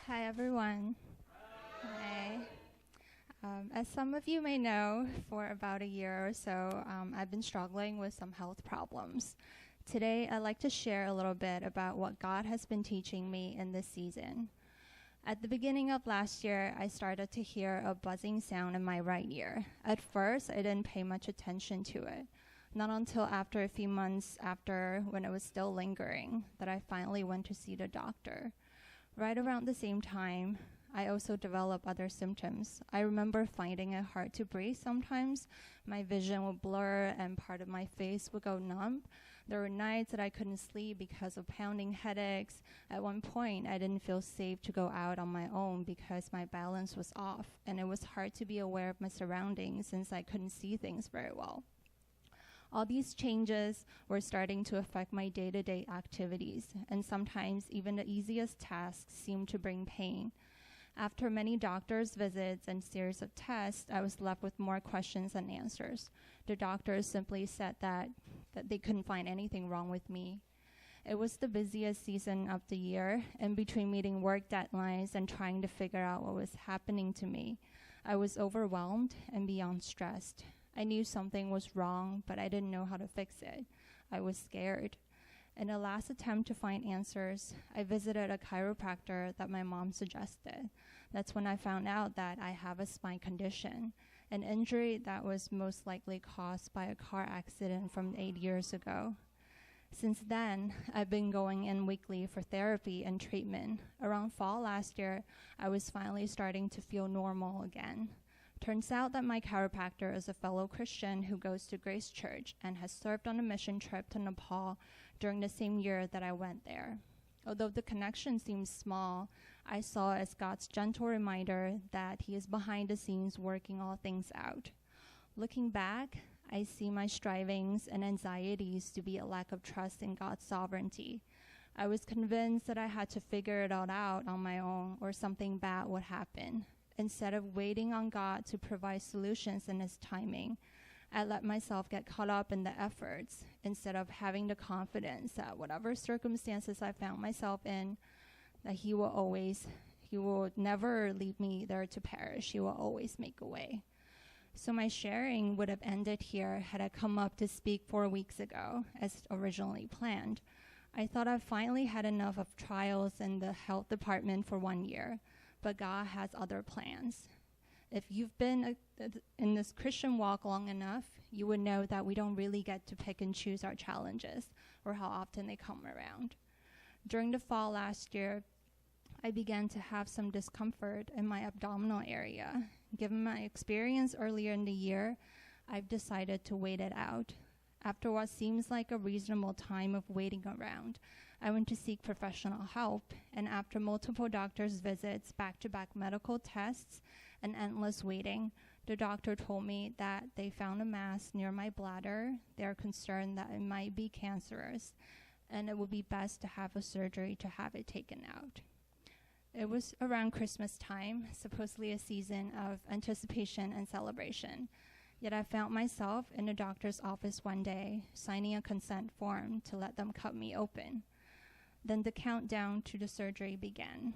Hi, everyone. Hi. As some of you may know, for about a year or so, I've been struggling with some health problems. Today, I'd like to share a little bit about what God has been teaching me in this season. At the beginning of last year, I started to hear a buzzing sound in my right ear. At first, I didn't pay much attention to it. Not until after a few months after, when it was still lingering, that I finally went to see the doctor. Right around the same time, I also developed other symptoms. I remember finding it hard to breathe sometimes. My vision would blur and part of my face would go numb. There were nights that I couldn't sleep because of pounding headaches. At one point, I didn't feel safe to go out on my own because my balance was off, and it was hard to be aware of my surroundings since I couldn't see things very well. All these changes were starting to affect my day-to-day activities, and sometimes even the easiest tasks seemed to bring pain. After many doctor's visits and series of tests, I was left with more questions than answers. The doctors simply said that they couldn't find anything wrong with me. It was the busiest season of the year, and between meeting work deadlines and trying to figure out what was happening to me, I was overwhelmed and beyond stressed. I knew something was wrong, but I didn't know how to fix it. I was scared. In a last attempt to find answers, I visited a chiropractor that my mom suggested. That's when I found out that I have a spine condition, an injury that was most likely caused by a car accident from 8 years ago. Since then, I've been going in weekly for therapy and treatment. Around fall last year, I was finally starting to feel normal again. Turns out that my chiropractor is a fellow Christian who goes to Grace Church and has served on a mission trip to Nepal during the same year that I went there. Although the connection seems small, I saw it as God's gentle reminder that He is behind the scenes working all things out. Looking back, I see my strivings and anxieties to be a lack of trust in God's sovereignty. I was convinced that I had to figure it all out on my own or something bad would happen. Instead of waiting on God to provide solutions in His timing, I let myself get caught up in the efforts instead of having the confidence that whatever circumstances I found myself in, that He will never leave me there to perish. He will always make a way. So my sharing would have ended here had I come up to speak 4 weeks ago as originally planned. I thought I finally had enough of trials in the health department for 1 year. But God has other plans. If you've been in this Christian walk long enough, you would know that we don't really get to pick and choose our challenges or how often they come around. During the fall last year, I began to have some discomfort in my abdominal area. Given my experience earlier in the year, I've decided to wait it out. After what seems like a reasonable time of waiting around, I went to seek professional help, and after multiple doctor's visits, back-to-back medical tests, and endless waiting, the doctor told me that they found a mass near my bladder. They are concerned that it might be cancerous, and it would be best to have a surgery to have it taken out. It was around Christmas time, supposedly a season of anticipation and celebration. Yet I found myself in a doctor's office one day, signing a consent form to let them cut me open. Then the countdown to the surgery began.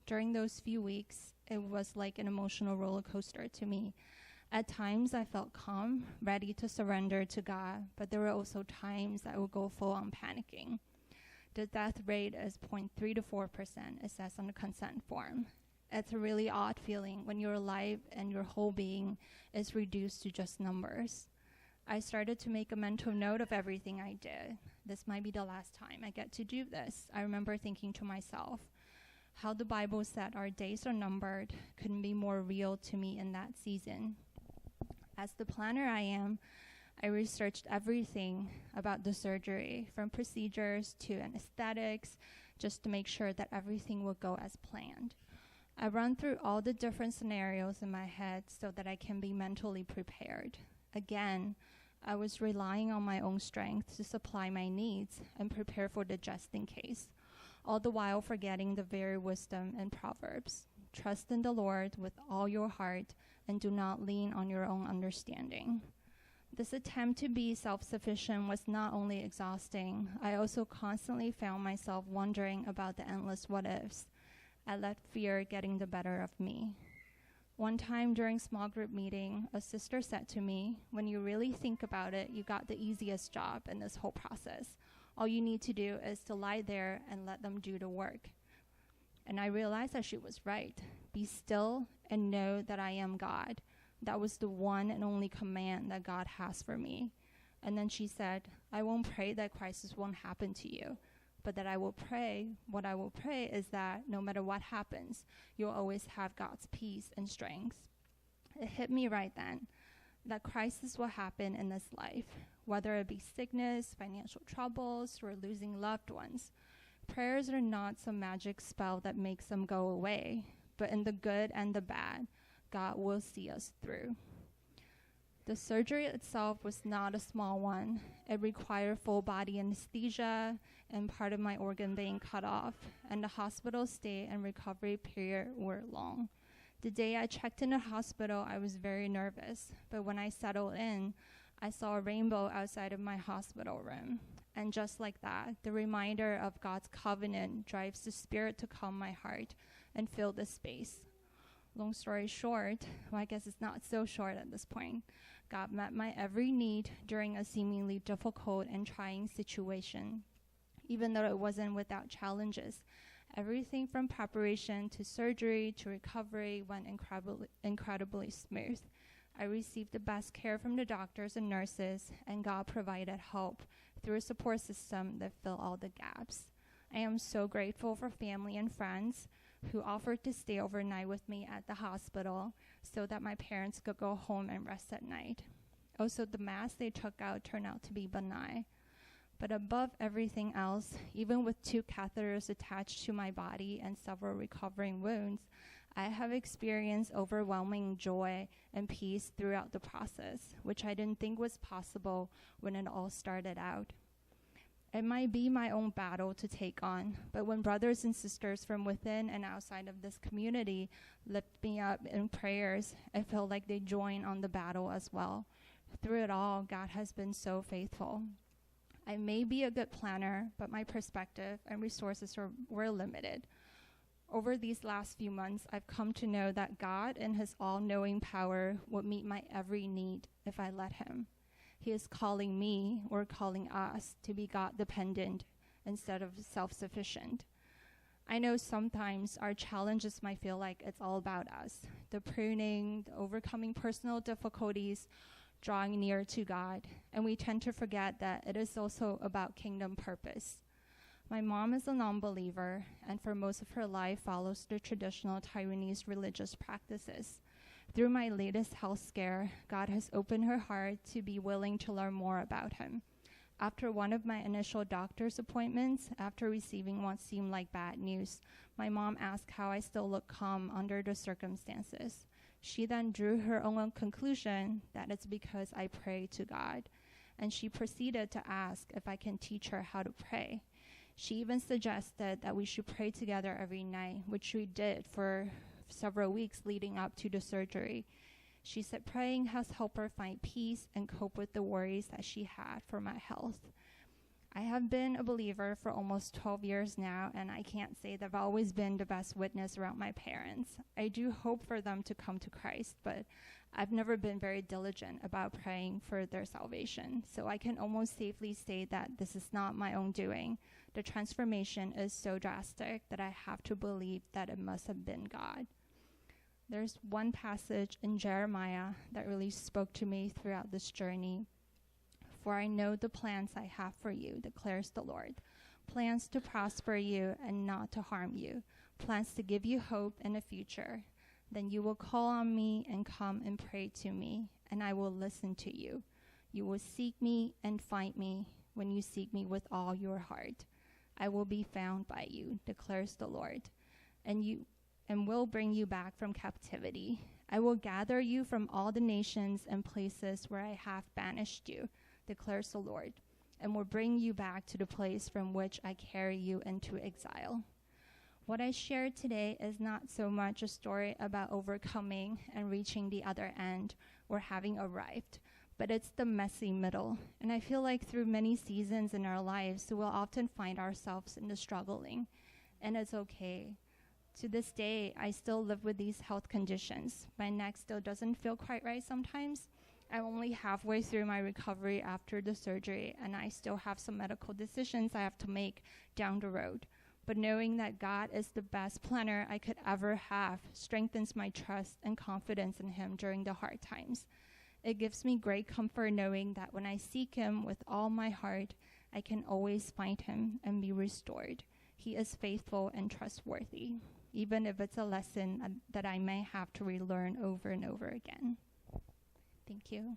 During those few weeks, it was like an emotional roller coaster to me. At times, I felt calm, ready to surrender to God, but there were also times I would go full on panicking. The death rate is 0.3 to 4%, it says on the consent form. It's a really odd feeling when you're alive and your whole being is reduced to just numbers. I started to make a mental note of everything I did. This might be the last time I get to do this. I remember thinking to myself, how the Bible said our days are numbered couldn't be more real to me in that season. As the planner I am, I researched everything about the surgery, from procedures to anesthetics, just to make sure that everything would go as planned. I run through all the different scenarios in my head so that I can be mentally prepared. Again, I was relying on my own strength to supply my needs and prepare for the just in case, all the while forgetting the very wisdom in Proverbs. Trust in the Lord with all your heart and do not lean on your own understanding. This attempt to be self-sufficient was not only exhausting, I also constantly found myself wondering about the endless what-ifs. I let fear getting the better of me. One time during small group meeting, a sister said to me, when you really think about it, you got the easiest job in this whole process. All you need to do is to lie there and let them do the work. And I realized that she was right. Be still and know that I am God. That was the one and only command that God has for me. And then she said, I won't pray that crisis won't happen to you, but that I will pray. What I will pray is that no matter what happens, you'll always have God's peace and strength. It hit me right then that crisis will happen in this life, whether it be sickness, financial troubles, or losing loved ones. Prayers are not some magic spell that makes them go away, but in the good and the bad, God will see us through. The surgery itself was not a small one. It required full body anesthesia and part of my organ being cut off, and the hospital stay and recovery period were long. The day I checked in the hospital, I was very nervous, but when I settled in, I saw a rainbow outside of my hospital room. And just like that, the reminder of God's covenant drives the Spirit to calm my heart and fill the space. Long story short, well, I guess it's not so short at this point, God met my every need during a seemingly difficult and trying situation. Even though it wasn't without challenges, everything from preparation to surgery to recovery went incredibly smooth. I received the best care from the doctors and nurses, and God provided help through a support system that filled all the gaps. I am so grateful for family and friends who offered to stay overnight with me at the hospital so that my parents could go home and rest at night. Also, the mass they took out turned out to be benign. But above everything else, even with 2 catheters attached to my body and several recovering wounds, I have experienced overwhelming joy and peace throughout the process, which I didn't think was possible when it all started out. It might be my own battle to take on, but when brothers and sisters from within and outside of this community lift me up in prayers, I feel like they join on the battle as well. Through it all, God has been so faithful. I may be a good planner, but my perspective and resources were limited. Over these last few months, I've come to know that God in his all-knowing power would meet my every need if I let him. He is calling me, or calling us, to be God-dependent instead of self-sufficient. I know sometimes our challenges might feel like it's all about us. The pruning, the overcoming personal difficulties, drawing near to God. And we tend to forget that it is also about kingdom purpose. My mom is a non-believer, and for most of her life follows the traditional Taiwanese religious practices. Through my latest health scare, God has opened her heart to be willing to learn more about him. After one of my initial doctor's appointments, after receiving what seemed like bad news, my mom asked how I still look calm under the circumstances. She then drew her own conclusion that it's because I pray to God, and she proceeded to ask if I can teach her how to pray. She even suggested that we should pray together every night, which we did for several weeks leading up to the surgery. She said praying has helped her find peace and cope with the worries that she had for my health. I have been a believer for almost 12 years now, and I can't say that I've always been the best witness around my parents. I do hope for them to come to Christ, but I've never been very diligent about praying for their salvation. So I can almost safely say that this is not my own doing. The transformation is so drastic that I have to believe that it must have been God. There's one passage in Jeremiah that really spoke to me throughout this journey. For I know the plans I have for you, declares the Lord. Plans to prosper you and not to harm you. Plans to give you hope in the future. Then you will call on me and come and pray to me, and I will listen to you. You will seek me and find me when you seek me with all your heart. I will be found by you, declares the Lord, and will bring you back from captivity. I will gather you from all the nations and places where I have banished you, declares the Lord, and will bring you back to the place from which I carry you into exile. What I shared today is not so much a story about overcoming and reaching the other end or having arrived, but it's the messy middle. And I feel like through many seasons in our lives, we'll often find ourselves in the struggling, and it's okay. To this day, I still live with these health conditions. My neck still doesn't feel quite right sometimes. I'm only halfway through my recovery after the surgery, and I still have some medical decisions I have to make down the road. But knowing that God is the best planner I could ever have strengthens my trust and confidence in him during the hard times. It gives me great comfort knowing that when I seek him with all my heart, I can always find him and be restored. He is faithful and trustworthy, even if it's a lesson that I may have to relearn over and over again. Thank you.